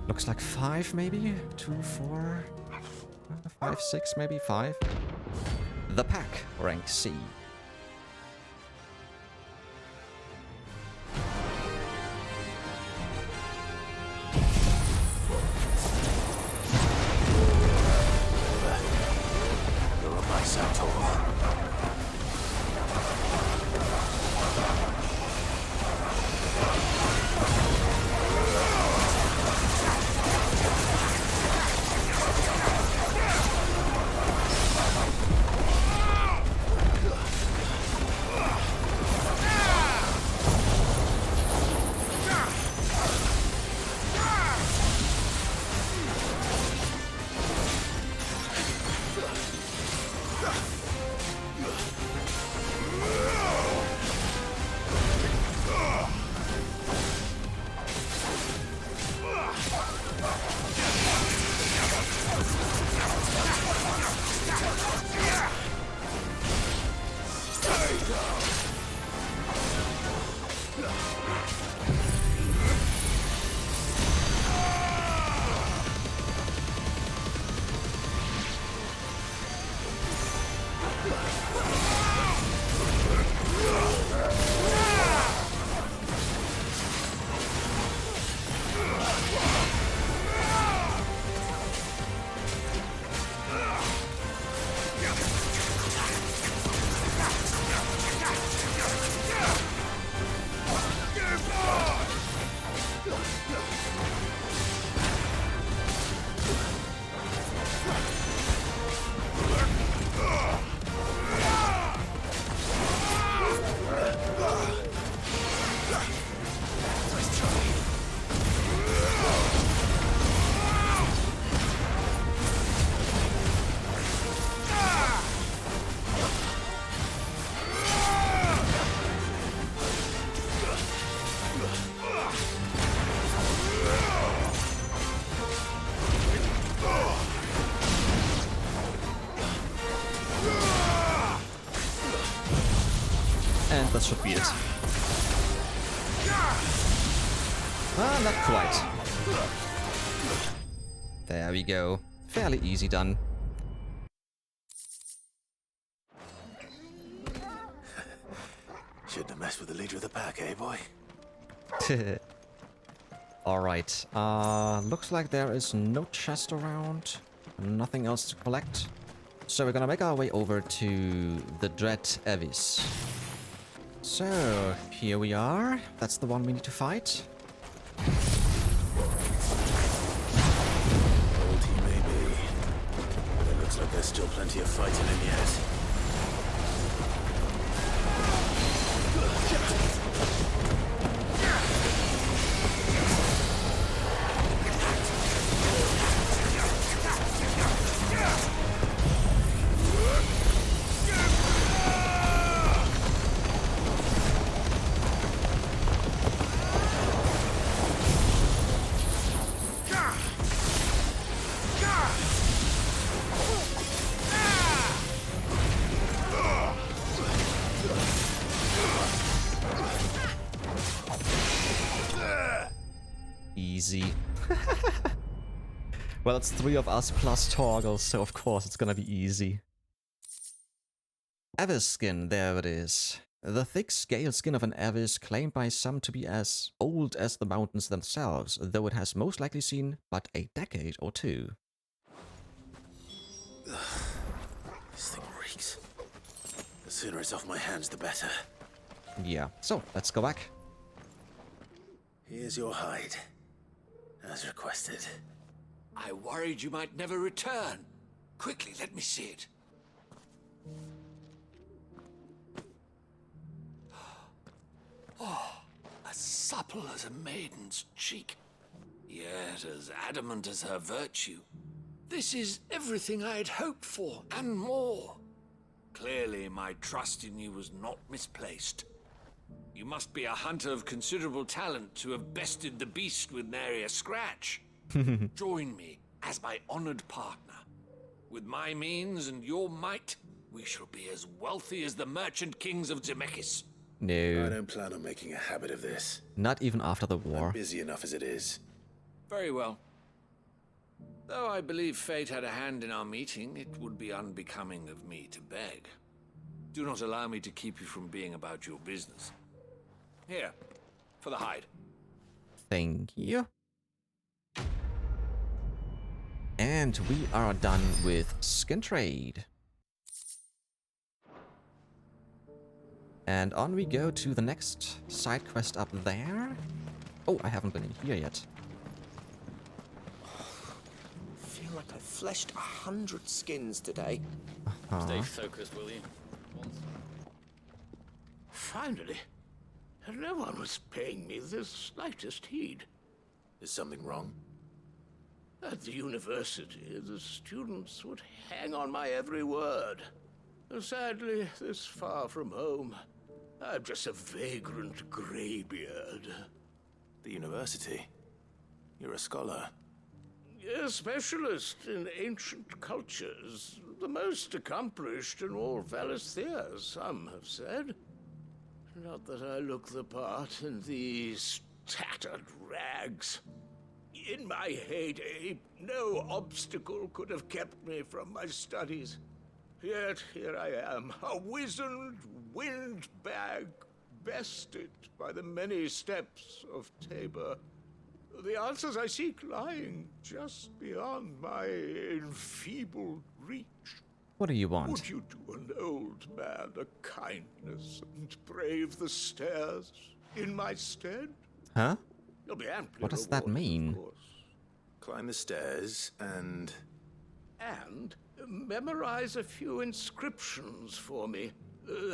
Looks like 5 maybe? 2, 4, 5, 6 maybe? 5? The pack, rank C. And that should be it. Ah, not quite. There we go. Fairly easy done. Shouldn't have messed with the leader of the pack, eh, boy? Alright. Looks like there is no chest around. Nothing else to collect. So we're gonna make our way over to the Dread Aevis. So, here we are. That's the one we need to fight. Old he may be, but it looks like there's still plenty of fight in him yet. Easy. Well, it's 3 of us plus Torgal, so of course it's gonna be easy. Aevis skin, there it is. The thick scale skin of an aevis claimed by some to be as old as the mountains themselves, though it has most likely seen but a decade or two. This thing reeks. The sooner it's off my hands, the better. Yeah, so let's go back. Here's your hide, as requested. I worried you might never return. Quickly, let me see it. Oh, as supple as a maiden's cheek, yet as adamant as her virtue. This is everything I had hoped for, and more. Clearly, my trust in you was not misplaced. You must be a hunter of considerable talent to have bested the beast with nary a scratch. Join me as my honored partner. With my means and your might, we shall be as wealthy as the merchant kings of Zemeckis. I No, don't plan on making a habit of this. not even after the war. I'm busy enough as it is. Very well. Though I believe fate had a hand in our meeting, it would be unbecoming of me to beg. Do not allow me to keep you from being about your business. Here, for the hide. Thank you. And we are done with skin trade. And on we go to the next side quest up there. Oh, I haven't been in here yet. I feel like I fleshed 100 skins today. Stay focused, will you? Finally. No one was paying me the slightest heed. Is something wrong? At the university, the students would hang on my every word. Sadly, this far from home, I'm just a vagrant greybeard. The university? You're a scholar. A specialist in ancient cultures. The most accomplished in all Valisthea, some have said. Not that I look the part in these tattered rags. In my heyday, no obstacle could have kept me from my studies. Yet here I am, a wizened windbag, bested by the many steps of Tabor. The answers I seek lying just beyond my enfeebled reach. What do you want? Would you do an old man a kindness and brave the stairs in my stead? Huh? You'll be amply What does that rewarded, mean? of course. Climb the stairs and... And memorize a few inscriptions for me.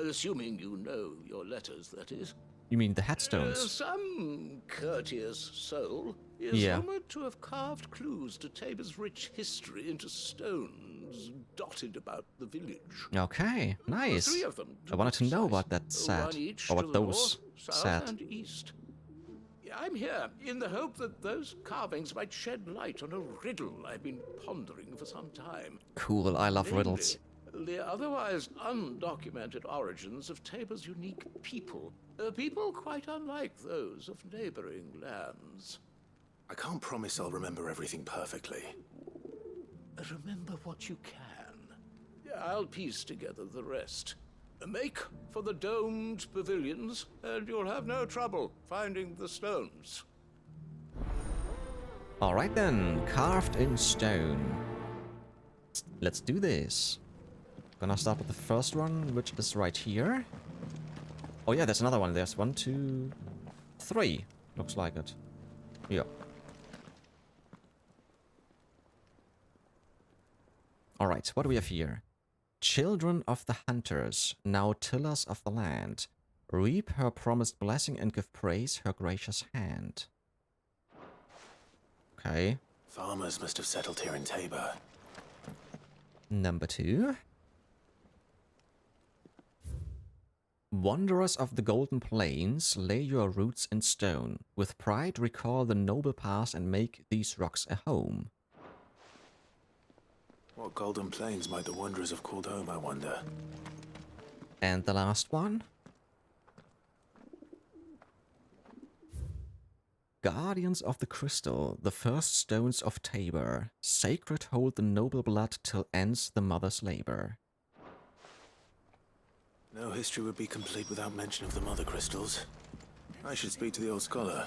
Assuming you know your letters, that is. You mean the headstones? Some courteous soul is rumored to have carved clues to Tabor's rich history into stones dotted about the village. Okay, nice. 3 of them, I wanted to know precise. what that said, One each or to what the those north, south, said. and east. I'm here in the hope that those carvings might shed light on a riddle I've been pondering for some time. Cool, I love riddles. Namely, the otherwise undocumented origins of Tabor's unique people. People quite unlike those of neighboring lands. I can't promise I'll remember everything perfectly. Remember what you can. I'll piece together the rest. Make for the domed pavilions, and you'll have no trouble finding the stones. Alright then, carved in stone. Let's do this. Gonna start with the first one, which is right here. Oh yeah, there's another one. There's 1, 2, 3. Looks like it. Yeah. Alright, what do we have here? Children of the hunters, now tillers of the land, reap her promised blessing and give praise her gracious hand. Okay. Farmers must have settled here in Tabor. Number 2. Wanderers of the Golden Plains, lay your roots in stone. With pride recall the noble past and make these rocks a home. What golden plains might the wanderers have called home, I wonder? And the last one. Guardians of the Crystal, the first stones of Tabor. Sacred hold the noble blood till ends the mother's labor. No history would be complete without mention of the mother crystals. I should speak to the old scholar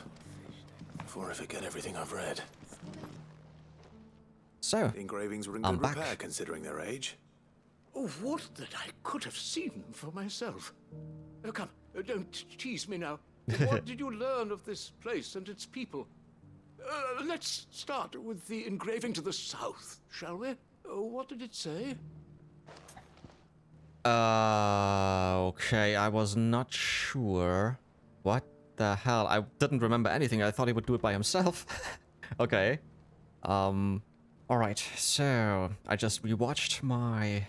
before I forget everything I've read. So, The engravings were in I'm good back. repair considering their age. Oh, what that I could have seen for myself. Oh, come, don't tease me now. What did you learn of this place and its people? Let's start with the engraving to the south, shall we? What did it say? Okay, I was not sure. What the hell? I didn't remember anything. I thought he would do it by himself. Okay. Alright, so I just rewatched my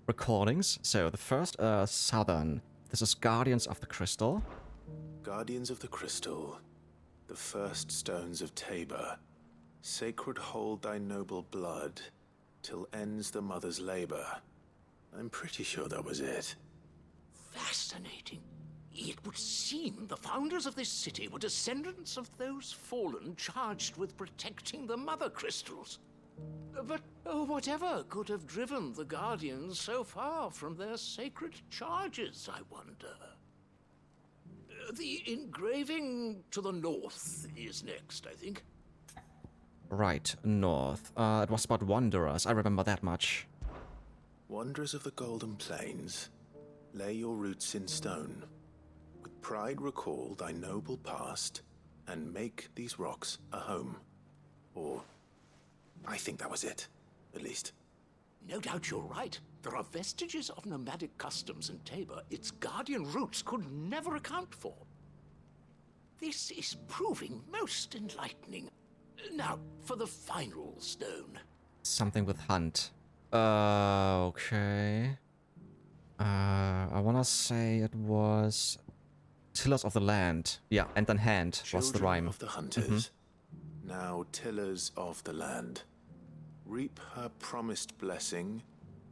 recordings. So the first, Southern. This is Guardians of the Crystal. Guardians of the Crystal, the first stones of Tabor. Sacred hold thy noble blood till ends the mother's labor. I'm pretty sure that was it. Fascinating. It would seem the founders of this city were descendants of those fallen charged with protecting the mother crystals. But whatever could have driven the Guardians so far from their sacred charges, I wonder? The engraving to the north is next, I think. Right, north. It was about wanderers, I remember that much. Wanderers of the Golden Plains, lay your roots in stone. With pride recall thy noble past, and make these rocks a home. Or, I think that was it, at least. No doubt you're right. There are vestiges of nomadic customs in Tabor its guardian roots could never account for. This is proving most enlightening. Now, for the final stone. Something with hunt. Okay. I wanna say it was tillers of the land. Yeah, and then hand was the Children rhyme. of the hunters, now tillers of the land. Reap her promised blessing,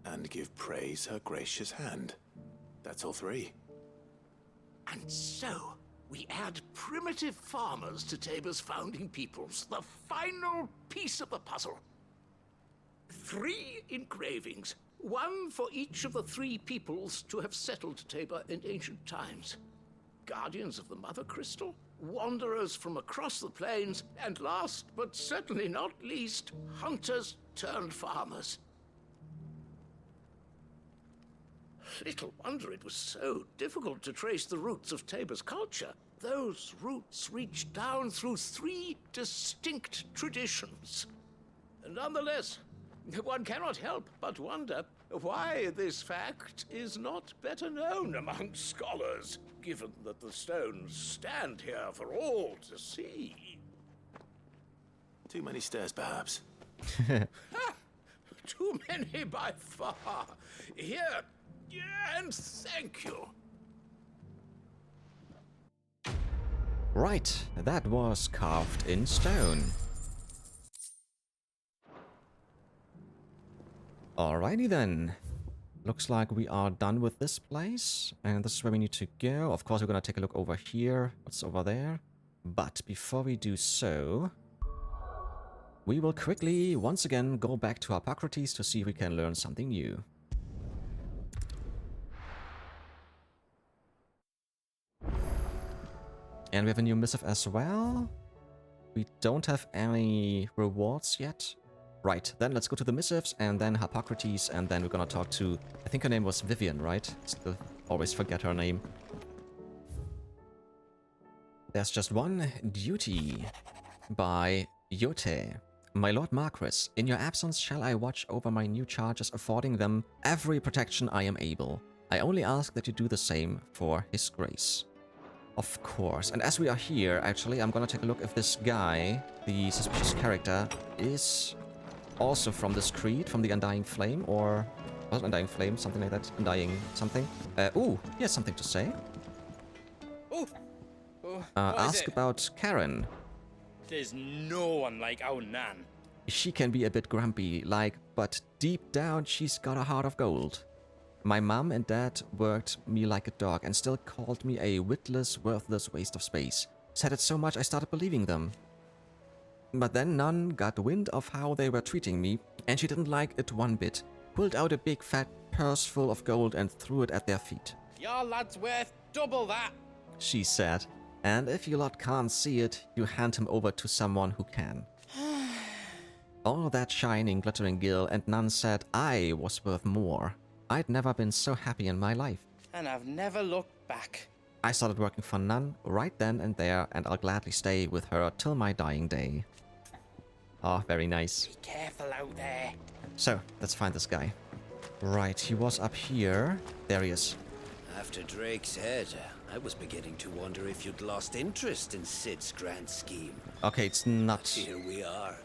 and give praise her gracious hand. That's all three. And so, we add primitive farmers to Tabor's founding peoples, the final piece of the puzzle. 3 engravings, one for each of the 3 peoples to have settled Tabor in ancient times. Guardians of the Mother Crystal, wanderers from across the plains, and last but certainly not least, hunters turned farmers. Little wonder it was so difficult to trace the roots of Tabor's culture. Those roots reach down through 3 distinct traditions. Nonetheless, one cannot help but wonder why this fact is not better known among scholars, given that the stones stand here for all to see. Too many stairs, perhaps. Too many by far. Here, and thank you. Right, that was carved in stone. Alrighty then. Looks like we are done with this place. And this is where we need to go. Of course, we're gonna take a look over here. What's over there? But before we do so, we will quickly, once again, go back to Harpocrates to see if we can learn something new. And we have a new missive as well. We don't have any rewards yet. Right, then let's go to the missives, and then Harpocrates, and then we're gonna talk to... I think her name was Vivian, right? Still always forget her name. There's just one duty by Yote. My Lord Marquis, in your absence shall I watch over my new charges, affording them every protection I am able. I only ask that you do the same for his grace. Of course. And as we are here, actually, I'm gonna take a look if this guy, the suspicious character, is also from this creed, from the Undying Flame, or... was it Undying Flame? Something like that? Undying something? Ooh, he has something to say. Oh! Ask about Karen. There's no one like our Nan. She can be a bit grumpy, like, but deep down she's got a heart of gold. My mom and dad worked me like a dog and still called me a witless, worthless waste of space. Said it so much I started believing them. But then Nun got wind of how they were treating me, and she didn't like it one bit. Pulled out a big fat purse full of gold and threw it at their feet. Your lad's worth double that. She said, and if you lot can't see it, you hand him over to someone who can. All that shining, glittering gill, and Nun said I was worth more. I'd never been so happy in my life. And I've never looked back. I started working for Nun right then and there, and I'll gladly stay with her till my dying day. Oh, very nice. Be careful out there. So, let's find this guy. Right, he was up here. There he is. After Drake's head, I was beginning to wonder if you'd lost interest in Sid's grand scheme. Okay, it's not... Here we are.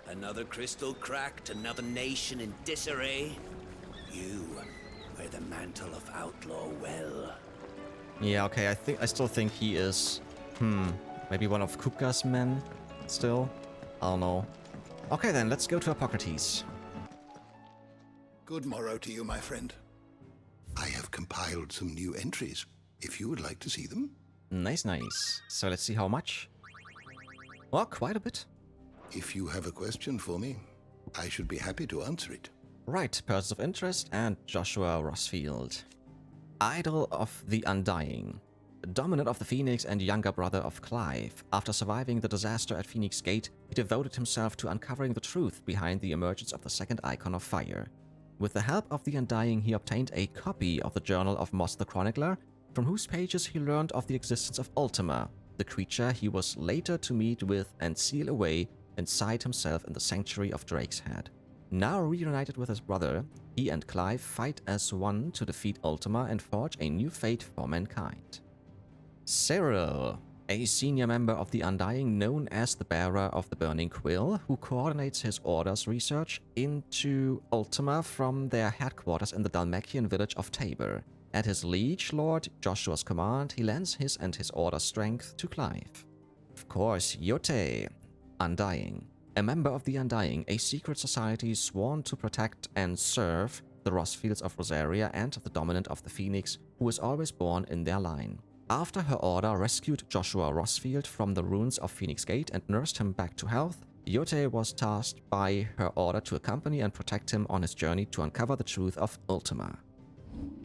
Another crystal cracked, another nation in disarray. You wear the mantle of outlaw well. Yeah, okay, I still think he is... maybe one of Kupka's men? Still? I don't know. Okay then, let's go to Harpocrates. Good morrow to you, my friend. I have compiled some new entries, if you would like to see them. Nice, nice. So let's see how much. Well, quite a bit. If you have a question for me, I should be happy to answer it. Right, persons of interest and Joshua Rossfield. Idol of the Undying. Dominant of the Phoenix and younger brother of Clive, after surviving the disaster at Phoenix Gate, he devoted himself to uncovering the truth behind the emergence of the second icon of fire. With the help of the Undying, he obtained a copy of the Journal of Moss the Chronicler, from whose pages he learned of the existence of Ultima, the creature he was later to meet with and seal away inside himself in the sanctuary of Drake's Head. Now reunited with his brother, he and Clive fight as one to defeat Ultima and forge a new fate for mankind. Cyril, a senior member of the Undying known as the Bearer of the Burning Quill, who coordinates his order's research into Ultima from their headquarters in the Dalmacian village of Tabor. At his liege lord Joshua's command, he lends his and his order's strength to Clive. Of course, Yote, Undying. A member of the Undying, a secret society sworn to protect and serve the Rossfields of Rosaria and the dominant of the Phoenix, who was always born in their line. After her order rescued Joshua Rossfield from the ruins of Phoenix Gate and nursed him back to health, Yote was tasked by her order to accompany and protect him on his journey to uncover the truth of Ultima.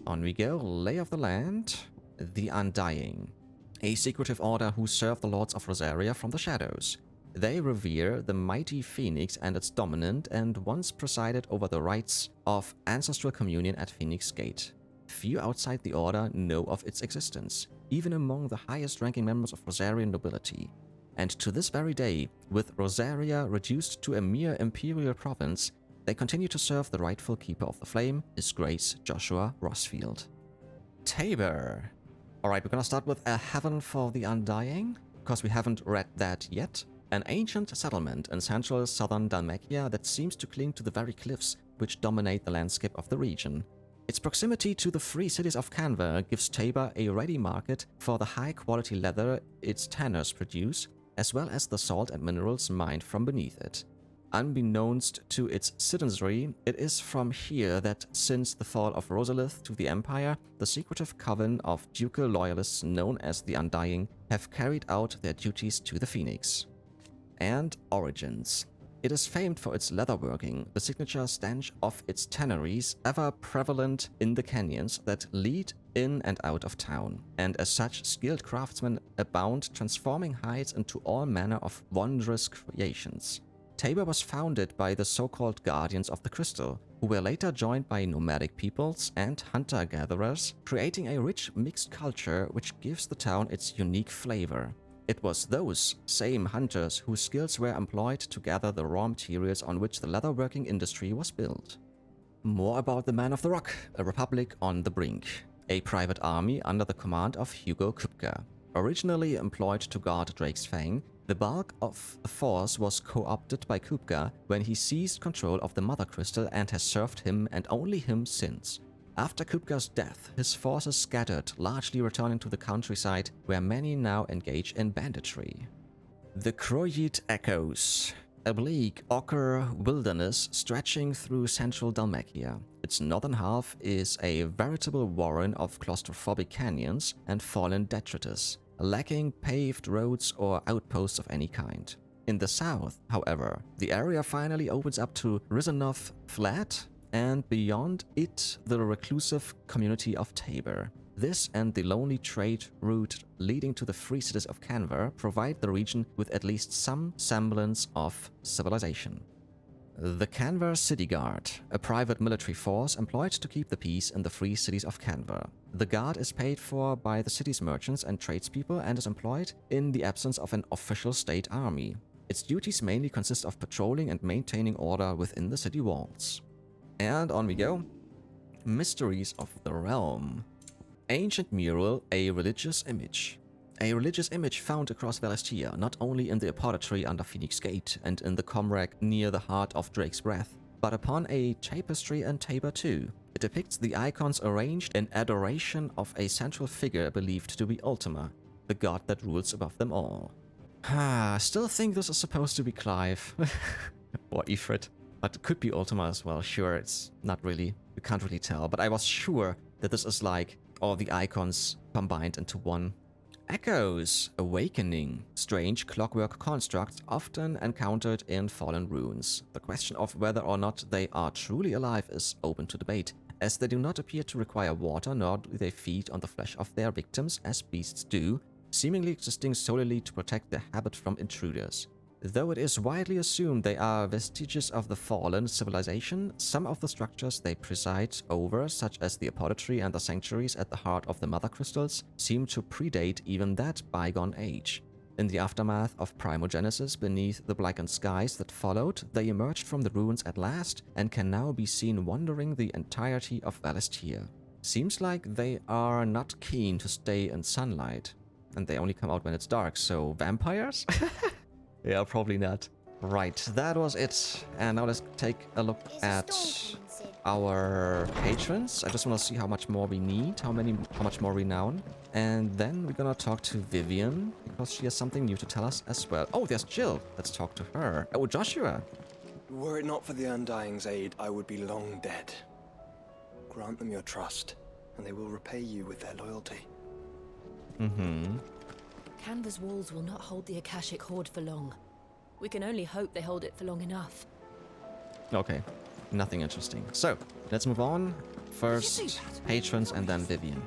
On we go, Lay of the Land, the Undying. A secretive order who serve the Lords of Rosaria from the shadows. They revere the mighty Phoenix and its dominant and once presided over the rites of ancestral communion at Phoenix Gate. Few outside the order know of its existence, even among the highest-ranking members of Rosarian nobility. And to this very day, with Rosaria reduced to a mere imperial province, they continue to serve the rightful keeper of the flame, His Grace Joshua Rossfield. Tabor. Alright, we're gonna start with a Heaven for the Undying, because we haven't read that yet. An ancient settlement in central southern Dalmacia that seems to cling to the very cliffs which dominate the landscape of the region. Its proximity to the free cities of Kanver gives Tabor a ready market for the high-quality leather its tanners produce, as well as the salt and minerals mined from beneath it. Unbeknownst to its citizenry, it is from here that, since the fall of Rosalith to the Empire, the secretive coven of ducal loyalists known as the Undying have carried out their duties to the Phoenix. And origins. It is famed for its leatherworking, the signature stench of its tanneries, ever prevalent in the canyons that lead in and out of town, and as such skilled craftsmen abound, transforming hides into all manner of wondrous creations. Tabor was founded by the so-called Guardians of the Crystal, who were later joined by nomadic peoples and hunter-gatherers, creating a rich mixed culture which gives the town its unique flavor. It was those same hunters whose skills were employed to gather the raw materials on which the leatherworking industry was built. More about the Men of the Rock, a republic on the brink. A private army under the command of Hugo Kupka. Originally employed to guard Drake's Fang, the bulk of the force was co-opted by Kupka when he seized control of the Mother Crystal and has served him and only him since. After Kupka's death, his forces scattered, largely returning to the countryside, where many now engage in banditry. The Kroyit Echoes, a bleak, ochre wilderness stretching through central Dalmacia. Its northern half is a veritable warren of claustrophobic canyons and fallen detritus, lacking paved roads or outposts of any kind. In the south, however, the area finally opens up to Rizanov Flat, and beyond it, the reclusive community of Tabor. This and the lonely trade route leading to the free cities of Kanver provide the region with at least some semblance of civilization. The Kanver City Guard, a private military force employed to keep the peace in the free cities of Kanver. The guard is paid for by the city's merchants and tradespeople and is employed in the absence of an official state army. Its duties mainly consist of patrolling and maintaining order within the city walls. And on we go. Mysteries of the Realm. Ancient mural, a religious image. A religious image found across Valistia, not only in the apothecary under Phoenix Gate and in the comrade near the heart of Drake's Breath, but upon a tapestry in Tabor too. It depicts the icons arranged in adoration of a central figure believed to be Ultima, the god that rules above them all. Still think this is supposed to be Clive. Or Ifrit. But it could be Ultima as well, sure, it's not really, you can't really tell. But I was sure that this is like all the icons combined into one. Echoes, awakening, strange clockwork constructs often encountered in fallen ruins. The question of whether or not they are truly alive is open to debate, as they do not appear to require water, nor do they feed on the flesh of their victims as beasts do, seemingly existing solely to protect their habit from intruders. Though it is widely assumed they are vestiges of the fallen civilization, some of the structures they preside over, such as the apothecary and the sanctuaries at the heart of the mother crystals, seem to predate even that bygone age. In the aftermath of primogenesis beneath the blackened skies that followed, they emerged from the ruins at last and can now be seen wandering the entirety of Valistir. Seems like they are not keen to stay in sunlight, and they only come out when it's dark, so vampires? Yeah, probably not. Right, that was it. And now let's take a look at our patrons. I just want to see how much more we need, how much more renown. And then we're gonna talk to Vivian, because she has something new to tell us as well. Oh, there's Jill. Let's talk to her. Oh, Joshua. Were it not for the Undying's aid, I would be long dead. Grant them your trust, and they will repay you with their loyalty. Mm-hmm. Kanver's walls will not hold the Akashic Horde for long. We can only hope they hold it for long enough. Okay, nothing interesting. So, let's move on. First, patrons and then Vivian.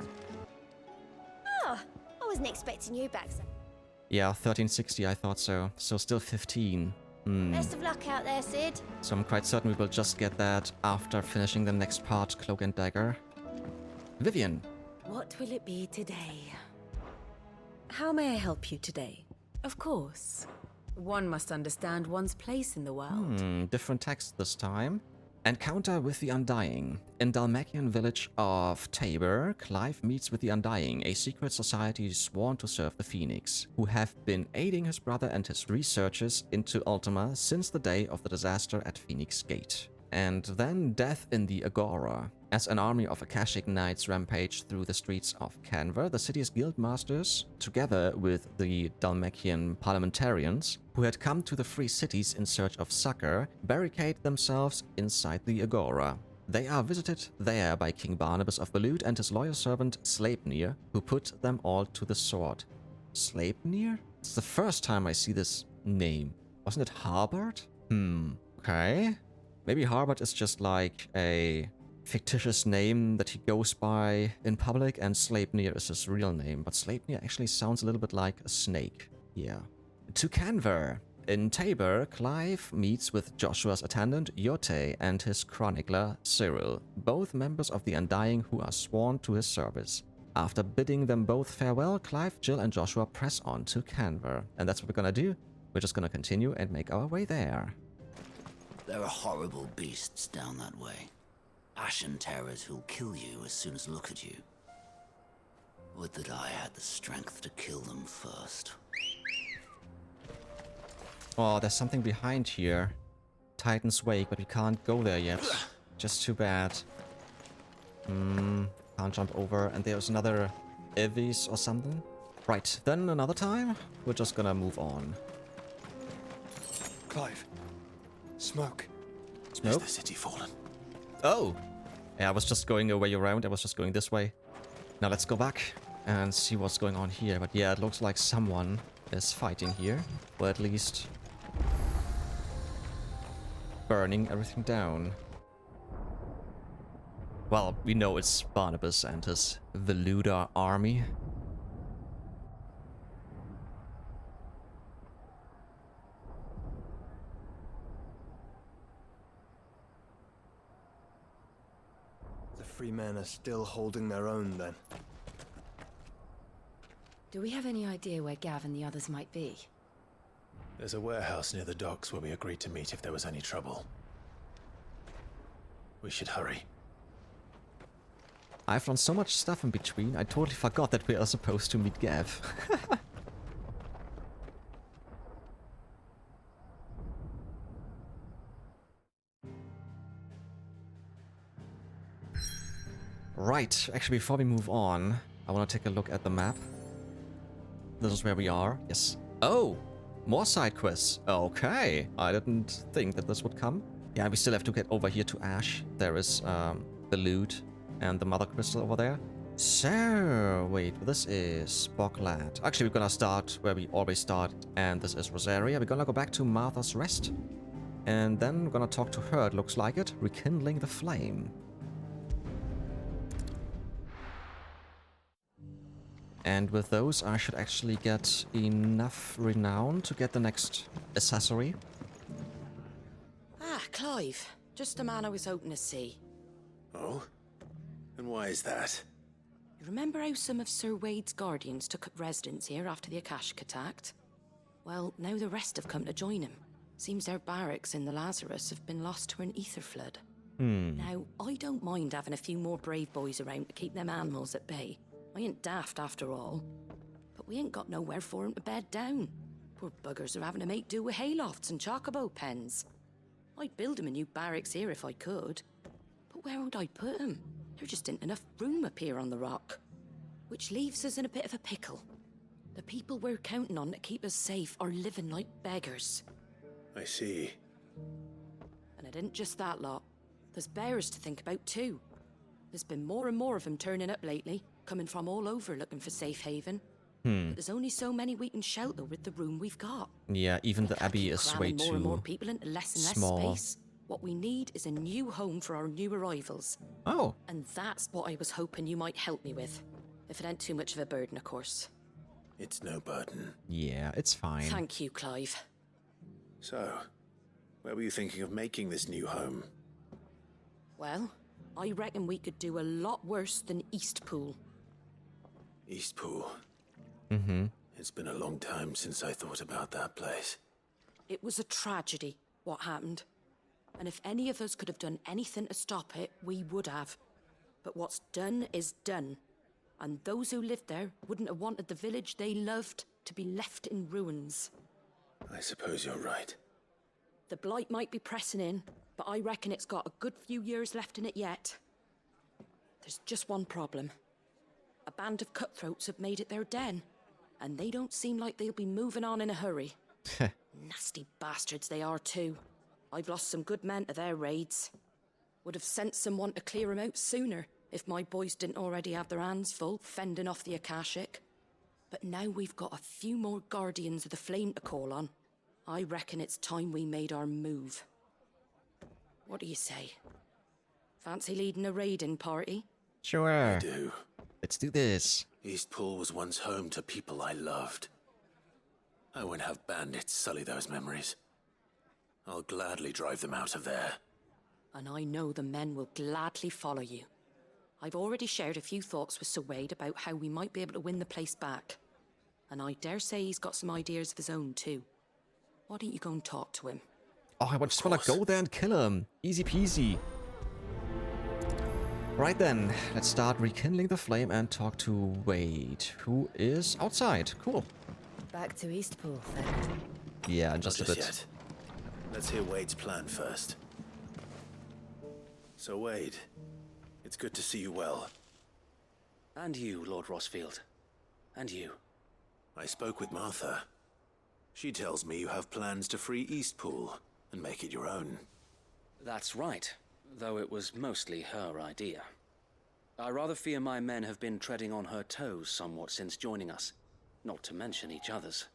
Oh, I wasn't expecting you back, sir. Yeah, 1360, I thought so. So still 15. Best of luck out there, Sid. So I'm quite certain we will just get that after finishing the next part, Cloak and Dagger. Vivian. What will it be today? How may I help you today? Of course. One must understand one's place in the world. Different text this time. Encounter with the Undying. In Dalmacian village of Tabor, Clive meets with the Undying, a secret society sworn to serve the Phoenix, who have been aiding his brother and his researchers into Ultima since the day of the disaster at Phoenix Gate. And then death in the Agora. As an army of Akashic knights rampage through the streets of Kanver, the city's guildmasters, together with the Dalmacian parliamentarians, who had come to the free cities in search of succor, barricade themselves inside the Agora. They are visited there by King Barnabas of Belood and his loyal servant Sleipnir, who put them all to the sword. Sleipnir? It's the first time I see this name. Wasn't it Harbert? Okay. Maybe Harbert is just like a fictitious name that he goes by in public, and Sleipnir is his real name, but Sleipnir actually sounds a little bit like a snake. Yeah. To Kanver. In Tabor, Clive meets with Joshua's attendant Yote and his chronicler Cyril, both members of the Undying who are sworn to his service. After bidding them both farewell, Clive, Jill and Joshua press on to Kanver. And that's what we're gonna do. We're just gonna continue and make our way there. There are horrible beasts down that way. Ashen terrors who'll kill you as soon as look at you. Would that I had the strength to kill them first. Oh, there's something behind here. Titan's Wake, but we can't go there yet. Just too bad. Can't jump over. And there's another aevis or something. Right, then another time, we're just gonna move on. Clive. Smoke. Smoke? Is the city fallen? Oh! Yeah, I was just going a way around. I was just going this way. Now let's go back and see what's going on here. But yeah, it looks like someone is fighting here. Or at least burning everything down. Well, we know it's Barnabas and his Veluda army. The free men are still holding their own, then. Do we have any idea where Gav and the others might be? There's a warehouse near the docks where we agreed to meet if there was any trouble. We should hurry. I've done so much stuff in between, I totally forgot that we are supposed to meet Gav. Right, actually before we move on, I want to take a look at the map. This is where we are. Yes. Oh! More side quests. Okay. I didn't think that this would come. Yeah, we still have to get over here to Ash. There is the loot and the mother crystal over there. So, wait, this is Bogland. Actually, we're gonna start where we always start, and this is Rosaria. We're gonna go back to Martha's Rest, and then we're gonna talk to her, it looks like it, rekindling the flame. And with those, I should actually get enough renown to get the next accessory. Ah, Clive. Just the man I was hoping to see. Oh? And why is that? You remember how some of Sir Wade's guardians took up residence here after the Akashic attacked? Well, now the rest have come to join him. Seems their barracks in the Lazarus have been lost to an ether flood. Now, I don't mind having a few more brave boys around to keep them animals at bay. I ain't daft after all. But we ain't got nowhere for 'em to bed down. Poor buggers are having to make do with haylofts and chocobo pens. I'd build 'em a new barracks here if I could. But where would I put 'em? There just ain't enough room up here on the rock. Which leaves us in a bit of a pickle. The people we're counting on to keep us safe are living like beggars. I see. And it isn't just that lot. There's bears to think about too. There's been more and more of them turning up lately, coming from all over looking for safe haven. But there's only so many we can shelter with the room we've got. Yeah, even the Can't abbey keep is way cramming more and more too people into less and less small. space. What we need is a new home for our new arrivals. Oh, And that's what I was hoping you might help me with. If it ain't too much of a burden, of course. It's no burden. yeah, it's fine. Thank you, Clive. So, where were you thinking of making this new home? Well, I reckon we could do a lot worse than Eastpool. Eastpool. Mm-hmm. It's been a long time since I thought about that place. It was a tragedy, what happened. And if any of us could have done anything to stop it, we would have. But what's done is done. And those who lived there wouldn't have wanted the village they loved to be left in ruins. I suppose you're right. The blight might be pressing in, but I reckon it's got a good few years left in it yet. There's just one problem. A band of cutthroats have made it their den, and they don't seem like they'll be moving on in a hurry. Nasty bastards they are too. I've lost some good men to their raids. Would have sent someone to clear 'em out sooner if my boys didn't already have their hands full fending off the Akashic. But now we've got a few more guardians of the flame to call on. I reckon it's time we made our move. What do you say? Fancy leading a raiding party? Sure. I do. Let's do this. Eastpool was once home to people I loved. I won't have bandits sully those memories. I'll gladly drive them out of there. And I know the men will gladly follow you. I've already shared a few thoughts with Sir Wade about how we might be able to win the place back. And I dare say he's got some ideas of his own too. Why don't you go and talk to him? Oh, I just want to go there and kill him. Easy peasy. Right then, let's start rekindling the flame and talk to Wade, who is outside. Cool. Back to Eastpool, then. Yeah, Not just a just bit. yet. Let's hear Wade's plan first. So Wade, it's good to see you well. And you, Lord Rossfield. And you. I spoke with Martha. She tells me you have plans to free Eastpool and make it your own. That's right, though it was mostly her idea. I rather fear my men have been treading on her toes somewhat since joining us, not to mention each other's.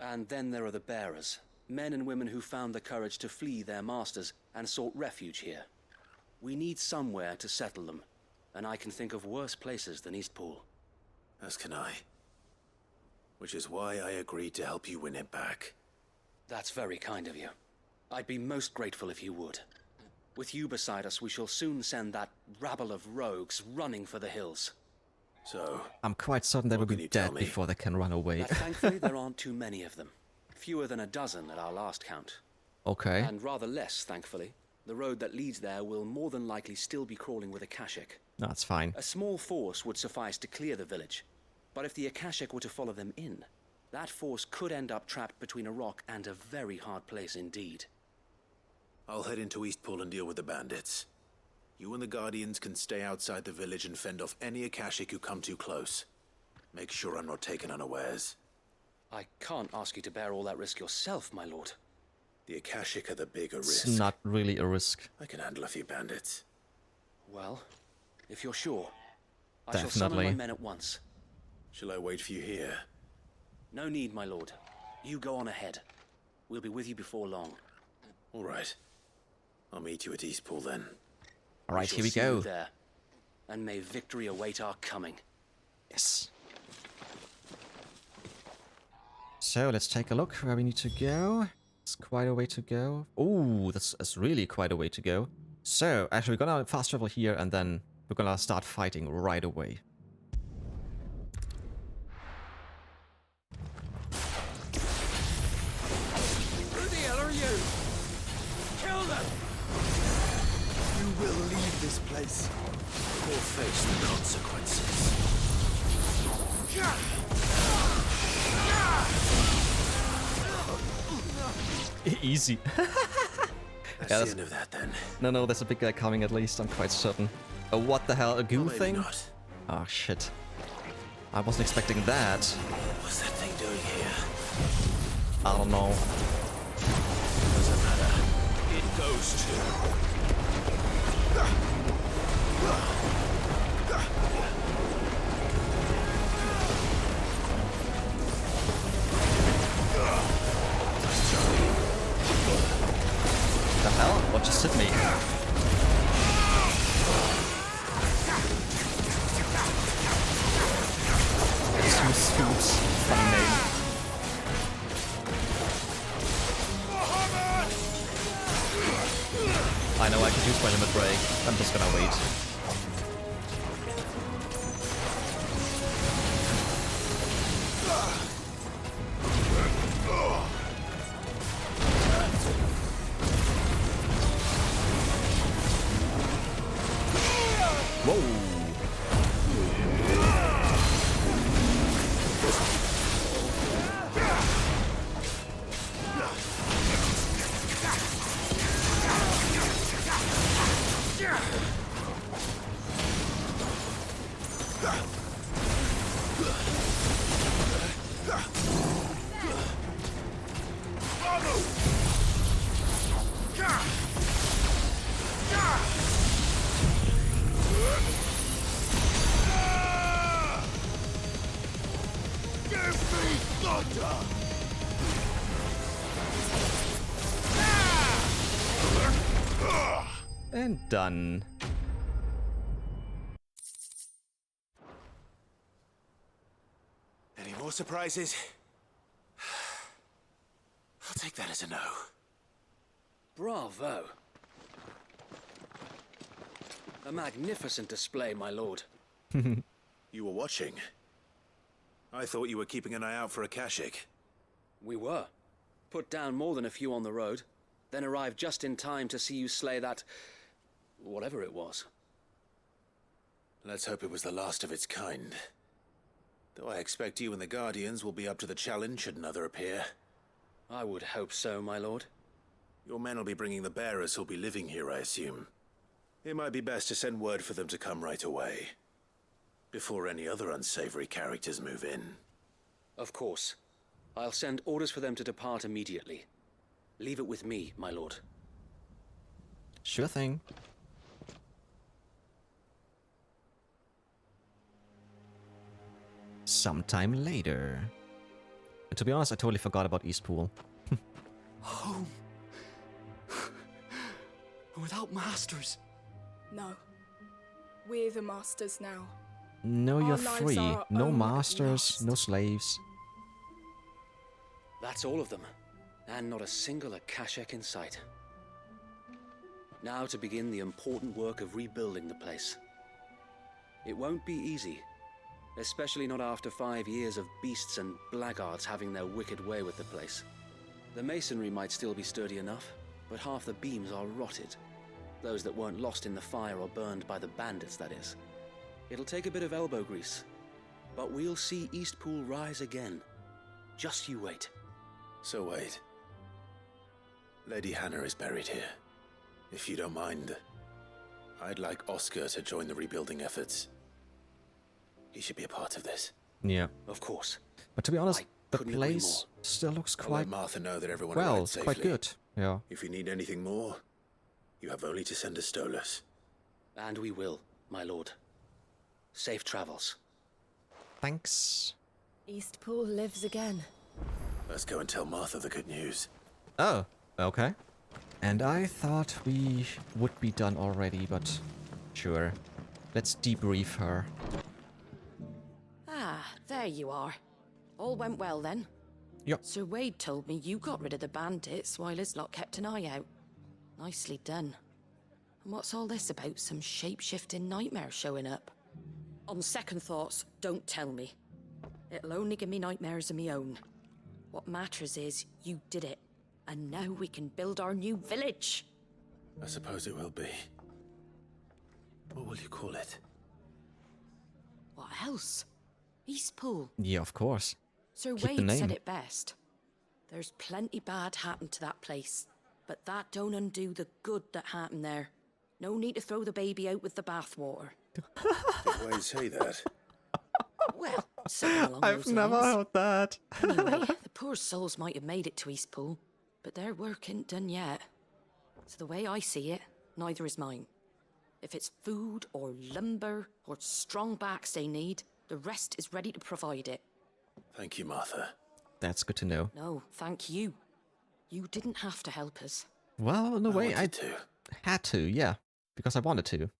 And then there are the bearers, men and women who found the courage to flee their masters and sought refuge here. We need somewhere to settle them, and I can think of worse places than Eastpool. As can I. Which is why I agreed to help you win it back. That's very kind of you. I'd be most grateful if you would. With you beside us, we shall soon send that rabble of rogues running for the hills. So, I'm quite certain they will what can be you tell dead me? before they can run away. But thankfully, there aren't too many of them. Fewer than a dozen at our last count. Okay. And rather less, thankfully. The road that leads there will more than likely still be crawling with Akashic. No, that's fine. A small force would suffice to clear the village. But if the Akashic were to follow them in, that force could end up trapped between a rock and a very hard place indeed. I'll head into Eastpool and deal with the bandits. You and the Guardians can stay outside the village and fend off any Akashic who come too close. Make sure I'm not taken unawares. I can't ask you to bear all that risk yourself, my lord. The Akashic are the bigger It's risk. not really a risk. I can handle a few bandits. Well, if you're sure. I shall summon Definitely. my men at once. Shall I wait for you here? No need, my lord. You go on ahead. We'll be with you before long. All right. I'll meet you at Eastpool then. All right, shall here we see you go. there. And may victory await our coming. Yes. So let's take a look where we need to go. It's quite a way to go. Oh, that's really quite a way to go. So actually, we're gonna fast travel here, and then we're gonna start fighting right away. Who the hell are you? Kill them! You will leave this place. Or face the consequences. Easy. That's Yeah, the end of that then. No, there's a big guy coming at least, I'm quite certain. Oh, what the hell, a ghoul Or maybe thing? not. Oh, shit. I wasn't expecting that. What's that thing doing here? I don't know. Doesn't matter. It goes to. The hell? What just hit me? Two scoops. Funny name. I know I could use my limit break. I'm just gonna wait. Whoa! And done. Any more surprises? I'll take that as a no. Bravo. A magnificent display, my lord. You were watching. I thought you were keeping an eye out for Akashic. We were. Put down more than a few on the road, then arrived just in time to see you slay that... whatever it was. Let's hope it was the last of its kind. Though I expect you and the Guardians will be up to the challenge should another appear. I would hope so, my lord. Your men will be bringing the bearers who'll be living here, I assume. It might be best to send word for them to come right away, before any other unsavory characters move in. Of course. I'll send orders for them to depart immediately. Leave it with me, my lord. Sure thing. Sometime later. And to be honest, I totally forgot about Eastpool. Home. Without masters. No. We're the masters now. No, Our you're lives free. are our No own masters, at no last. slaves. That's all of them. And not a single Akashic in sight. Now to begin the important work of rebuilding the place. It won't be easy. Especially not after 5 years of beasts and blackguards having their wicked way with the place. The masonry might still be sturdy enough, but half the beams are rotted. Those that weren't lost in the fire or burned by the bandits, that is. It'll take a bit of elbow grease, but we'll see Eastpool rise again. Just you wait. So wait. Lady Hannah is buried here. If you don't mind, I'd like Oscar to join the rebuilding efforts. He should be a part of this. Yeah. Of course. But to be honest, I the couldn't agree place still looks I'll quite let Martha know that everyone well. arrived It's safely. quite good. Yeah. If you need anything more, you have only to send a Stolas. And we will, my lord. Safe travels. Thanks. Eastpool lives again. Let's go and tell Martha the good news. Oh, okay. And I thought we would be done already, but sure. Let's debrief her. Ah, there you are. All went well then. Yep. Sir Wade told me you got rid of the bandits while his lot kept an eye out. Nicely done. And what's all this about some shape-shifting nightmare showing up? On second thoughts, don't tell me. It'll only give me nightmares of my own. What matters is you did it. And now we can build our new village. I suppose it will be. What will you call it? What else? Eastpool. Yeah, of course. Sir Keep the Wade said name. it best. There's plenty bad happened to that place, but that don't undo the good that happened there. No need to throw the baby out with the bathwater. Did Wade say that? Well, something along I've those never lines. heard that. Anyway, the poor souls might have made it to Eastpool, but their work ain't done yet. So the way I see it, neither is mine. If it's food or lumber or strong backs they need, the rest is ready to provide it. Thank you, Martha. That's good to know. No, thank you. You didn't have to help us. Well, in a way, I wanted to. had to, yeah. Because I wanted to.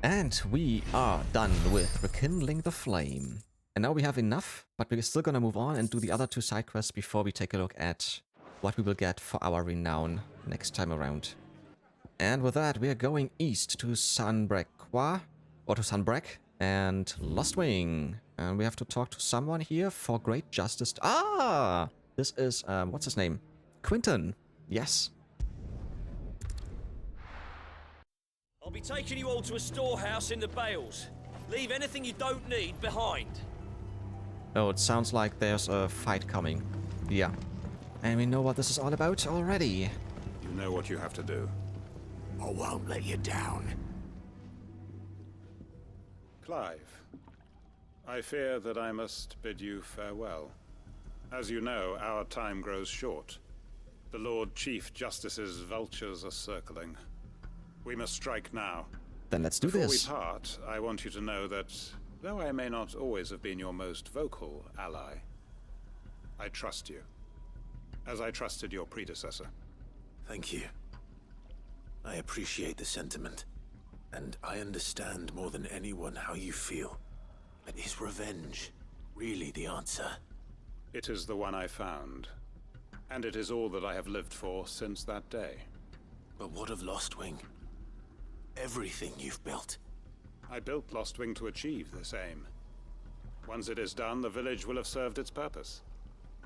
And we are done with rekindling the flame. And now we have enough, but we're still gonna move on and do the other 2 side quests before we take a look at what we will get for our renown next time around. And with that, we are going east to Sunbreque, or to Sunbreque, and Lostwing. And we have to talk to someone here for great justice. Ah! This is, what's his name? Quinten. Yes. I'll be taking you all to a storehouse in the Bales. Leave anything you don't need behind. Oh, it sounds like there's a fight coming. Yeah. And we know what this is all about already. You know what you have to do. I won't let you down. Clive, I fear that I must bid you farewell. As you know, our time grows short. The Lord Chief Justice's vultures are circling. We must strike now. Then let's do Before this. we part, I want you to know that, though I may not always have been your most vocal ally, I trust you, as I trusted your predecessor. Thank you. I appreciate the sentiment, and I understand more than anyone how you feel. But is revenge really the answer? It is the one I found, and it is all that I have lived for since that day. But what of Lostwing? Everything you've built. I built Lostwing to achieve this aim. Once it is done, the village will have served its purpose.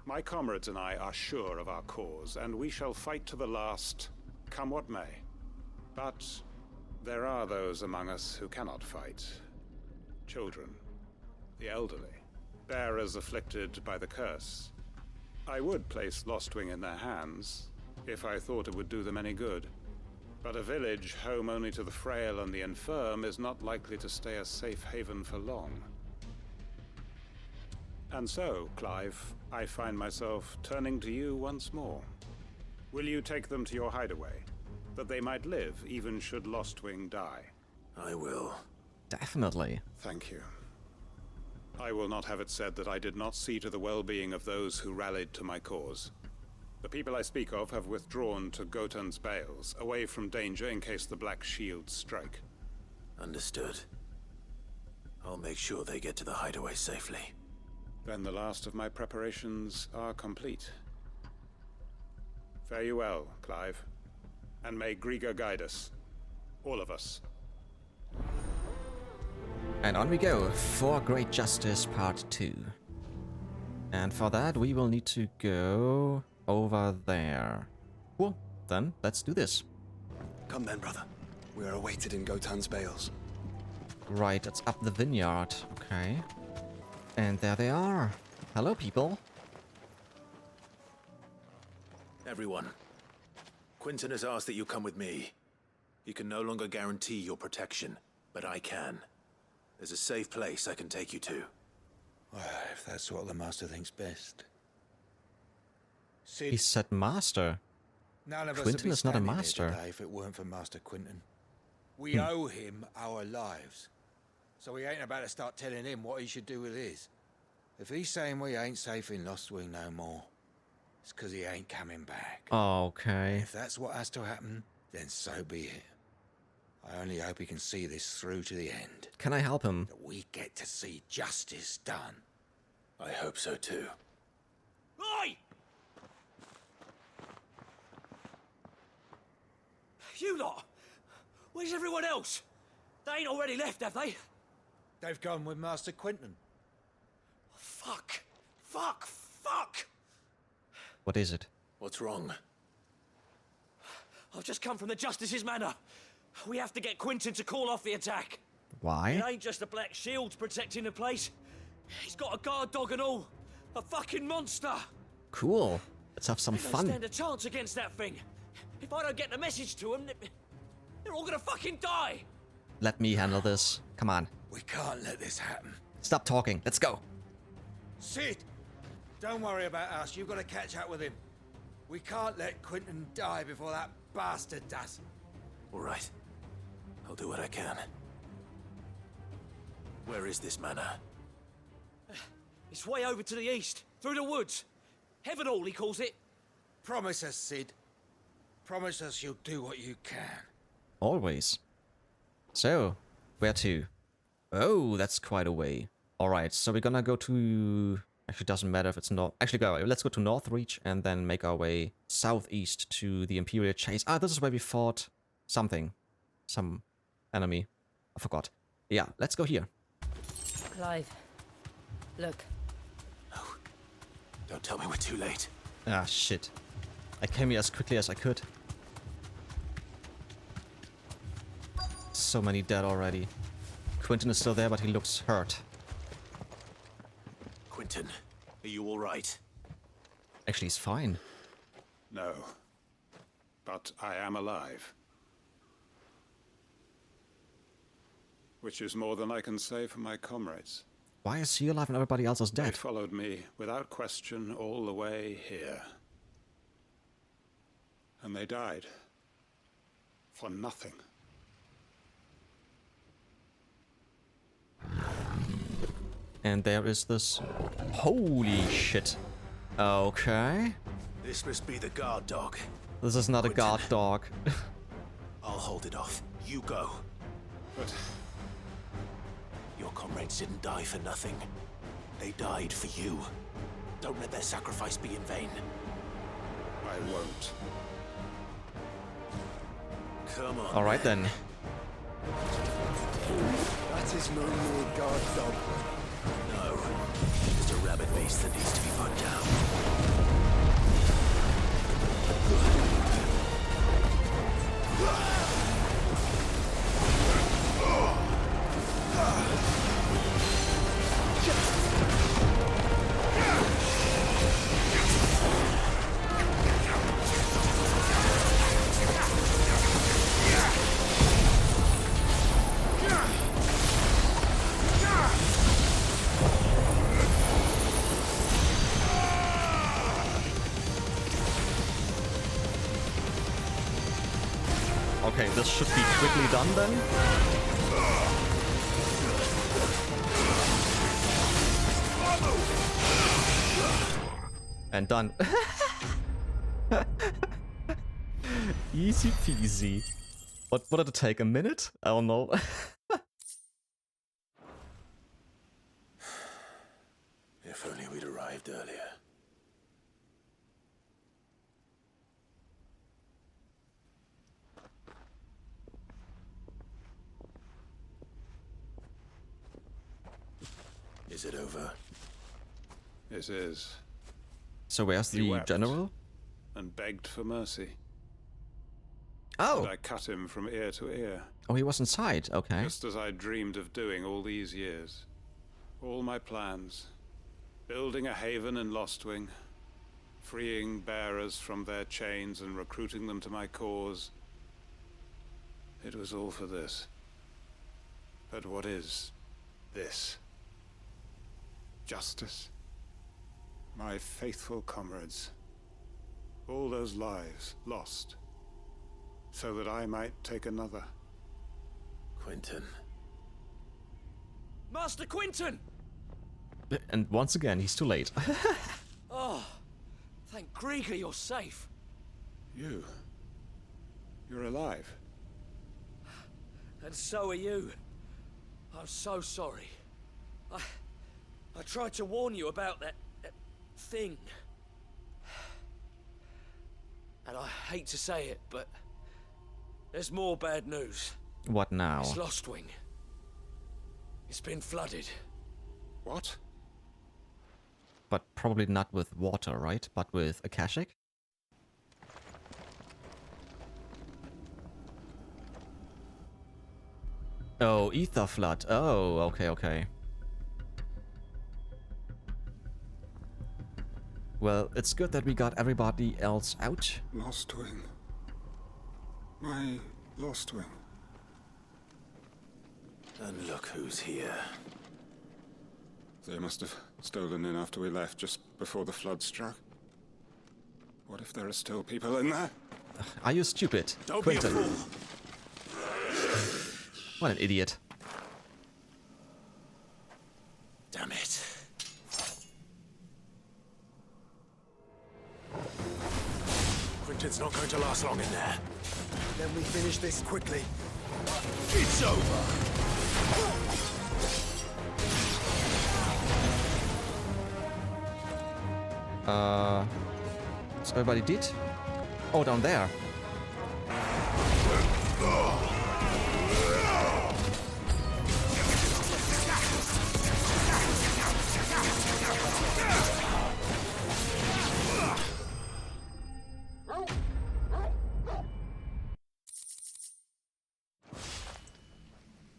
My comrades and I are sure of our cause, and we shall fight to the last, come what may. But there are those among us who cannot fight. Children, the elderly, bearers afflicted by the curse. I would place Lostwing in their hands, if I thought it would do them any good. But a village home only to the frail and the infirm is not likely to stay a safe haven for long. And so, Clive, I find myself turning to you once more. Will you take them to your hideaway, that they might live even should Lostwing die? I will. Definitely. Thank you. I will not have it said that I did not see to the well-being of those who rallied to my cause. The people I speak of have withdrawn to Gotan's Bales, away from danger in case the Black Shields strike. Understood. I'll make sure they get to the hideaway safely. Then the last of my preparations are complete. Fare you well, Clive. And may Griga guide us. All of us. And on we go for Great Justice Part 2. And for that, we will need to go over there. Cool. Then, let's do this. Come then, brother. We are awaited in Gotan's Bales. Right, it's up the vineyard. Okay. And there they are. Hello, people. Everyone. Quinten has asked that you come with me. He can no longer guarantee your protection, but I can. There's a safe place I can take you to. Well, if that's what the Master thinks best. He said master. None of us Quinten would be is not a standing here master. today if it weren't for Master Quinten. We owe him our lives. So we ain't about to start telling him what he should do with his. If he's saying we ain't safe in Lostwing no more, it's 'cause he ain't coming back. Okay. If that's what has to happen, then so be it. I only hope he can see this through to the end. Can I help him? That we get to see justice done. I hope so too. Oi! You lot! Where's everyone else? They ain't already left, have they? They've gone with Master Quinten. Fuck! Fuck! Fuck! What is it? What's wrong? I've just come from the Justice's manor. We have to get Quinten to call off the attack. It Why? ain't just a black shield protecting the place. He's got a guard dog and all. A fucking monster. Cool. Let's have some They don't fun. stand a chance against that thing. If I don't get the message to them, they're all gonna fucking die. Let me handle this. Come on. We can't let this happen. Stop talking. Let's go. Sid! Don't worry about us. You've got to catch up with him. We can't let Quinten die before that bastard does. All right. I'll do what I can. Where is this manor? It's way over to the east, through the woods. Heaven Hall, he calls it. Promise us, Sid. Promise us you'll do what you can. Always. So, where to? Oh, that's quite a way. Alright, so we're gonna go to... Actually, doesn't matter if it's north. Actually, let's go to Northreach and then make our way southeast to the Imperial Chase. Ah, this is where we fought something. Some enemy. I forgot. Yeah, let's go here. Clive, look. Oh, don't tell me we're too late. Ah, shit. I came here as quickly as I could. So many dead already. Quinten is still there, but he looks hurt. Quinten, are you all right? Actually, he's fine. No. But I am alive. Which is more than I can say for my comrades. Why is he alive and everybody else is They dead? followed me, without question, all the way here. And they died. For nothing. And there is this... Holy shit. Okay. This must be the guard dog. This is not a Quinten. guard dog. I'll hold it off. You go. But your comrades didn't die for nothing. They died for you. Don't let their sacrifice be in vain. I won't. Come on. Alright then. That is no more guard dog. No. Just a rabid beast that needs to be put down. Okay, this should be quickly done then. And done. Easy peasy. What did it take? A minute? I don't know. If only we'd arrived earlier. Is it over? It is. So where's He the wept general? and begged for mercy. Oh! And I cut him from ear to ear. Oh, he was inside. Okay. Just as I dreamed of doing all these years. All my plans. Building a haven in Lostwing. Freeing bearers from their chains and recruiting them to my cause. It was all for this. But what is this? Justice? My faithful comrades. All those lives lost. So that I might take another. Quinten. Master Quinten! And once again, he's too late. Oh, thank Grieger you're safe. You're alive. And so are you. I'm so sorry. I tried to warn you about that thing. And I hate to say it, but there's more bad news. What now? It's Lostwing. It's been flooded. What? But probably not with water, right? But with Akashic? Oh, ether flood. Oh, okay. Well, it's good that we got everybody else out. Lostwing. My Lostwing. And look who's here. They must have stolen in after we left, just before the flood struck. What if there are still people in there? Are you stupid, Don't Quinten? be a fool. What an idiot. Damn it. Quinten's not going to last long in there. Then we finish this quickly. It's over. So everybody did? Oh, down there.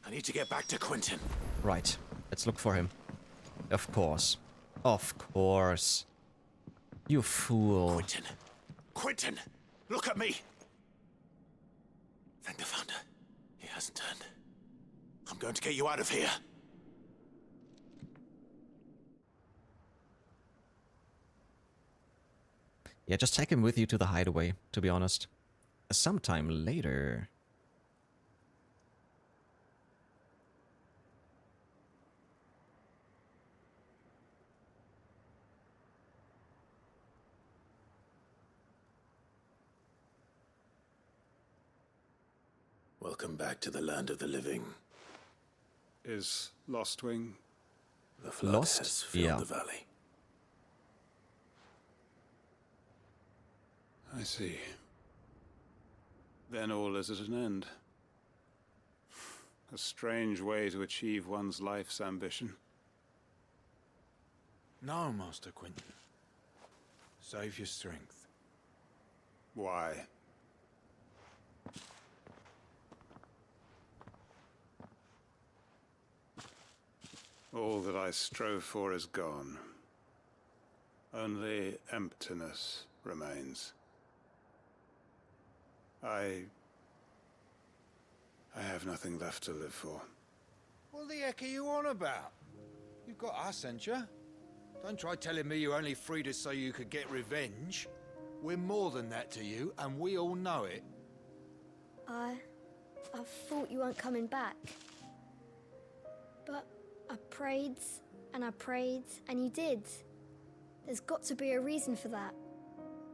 I need to get back to Quinten. Right. Let's look for him. Of course. Of course. You fool. Quinten! Look at me! Thank the Founder. He hasn't turned. I'm going to get you out of here. Yeah, just take him with you to the hideaway, to be honest. Sometime later. Welcome back to the land of the living. Is Lostwing... The flood has filled the valley. I see. Then all is at an end. A strange way to achieve one's life's ambition. No, Master Quinten. Save your strength. Why? All that I strove for is gone. Only emptiness remains. I have nothing left to live for. What the heck are you on about? You've got us, ain't you? Don't try telling me you only freed us so you could get revenge. We're more than that to you, and we all know it. I thought you weren't coming back. But I prayed, and you did. There's got to be a reason for that,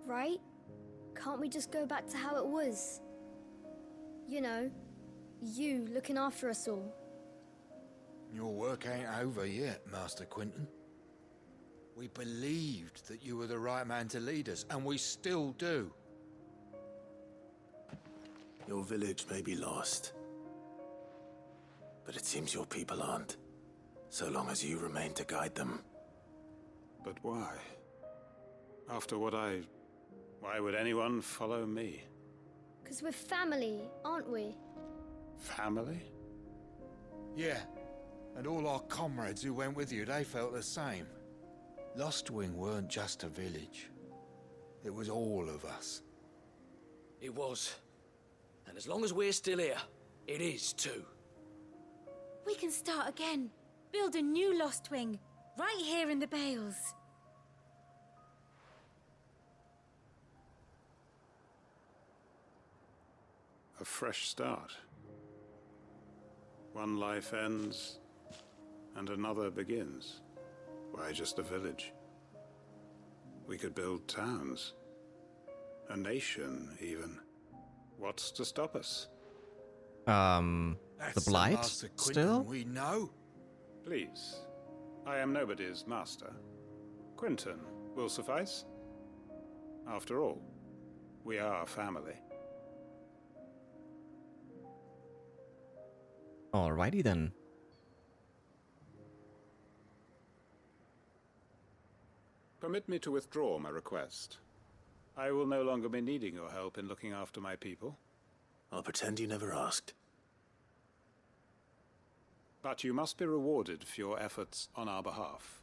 right? Can't we just go back to how it was? You know, you looking after us all. Your work ain't over yet, Master Quinten. We believed that you were the right man to lead us, and we still do. Your village may be lost, but it seems your people aren't, so long as you remain to guide them. But why? After what why would anyone follow me? 'Cause we're family, aren't we? Family? Yeah, and all our comrades who went with you, they felt the same. Lostwing weren't just a village. It was all of us. It was. And as long as we're still here, it is too. We can start again. Build a new Lostwing, right here in the Bales. A fresh start. One life ends, and another begins. Why, just a village. We could build towns. A nation, even. What's to stop us? The That's Blight, Master Quinten still? we know. Please. I am nobody's master. Quinten will suffice. After all, we are family. Alrighty then. Permit me to withdraw my request. I will no longer be needing your help in looking after my people. I'll pretend you never asked. But you must be rewarded for your efforts on our behalf.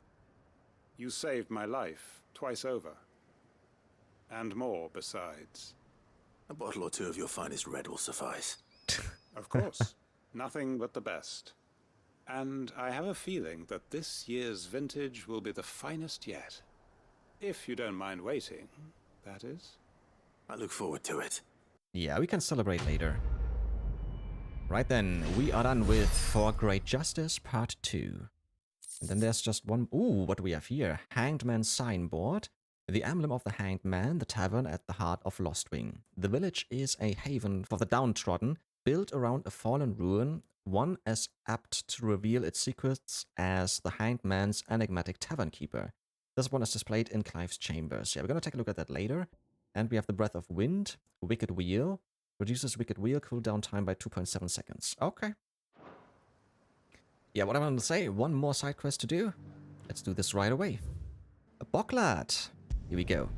You saved my life twice over. And more besides. A bottle or two of your finest red will suffice. Of course. Nothing but the best. And I have a feeling that this year's vintage will be the finest yet. If you don't mind waiting, that is. I look forward to it. Yeah, we can celebrate later. Right then, we are done with For Great Justice Part 2. And then there's just one... Ooh, what do we have here? Hanged Man signboard. The emblem of the Hanged Man, the tavern at the heart of Lostwing. The village is a haven for the downtrodden, built around a fallen ruin, one as apt to reveal its secrets as the Hanged Man's enigmatic tavern keeper. This one is displayed in Clive's chambers. Yeah, we're going to take a look at that later. And we have the Breath of Wind, Wicked Wheel. Reduces Wicked Wheel cooldown time by 2.7 seconds. Okay. Yeah, what I want to say, one more side quest to do. Let's do this right away. A Bocklad. Here we go.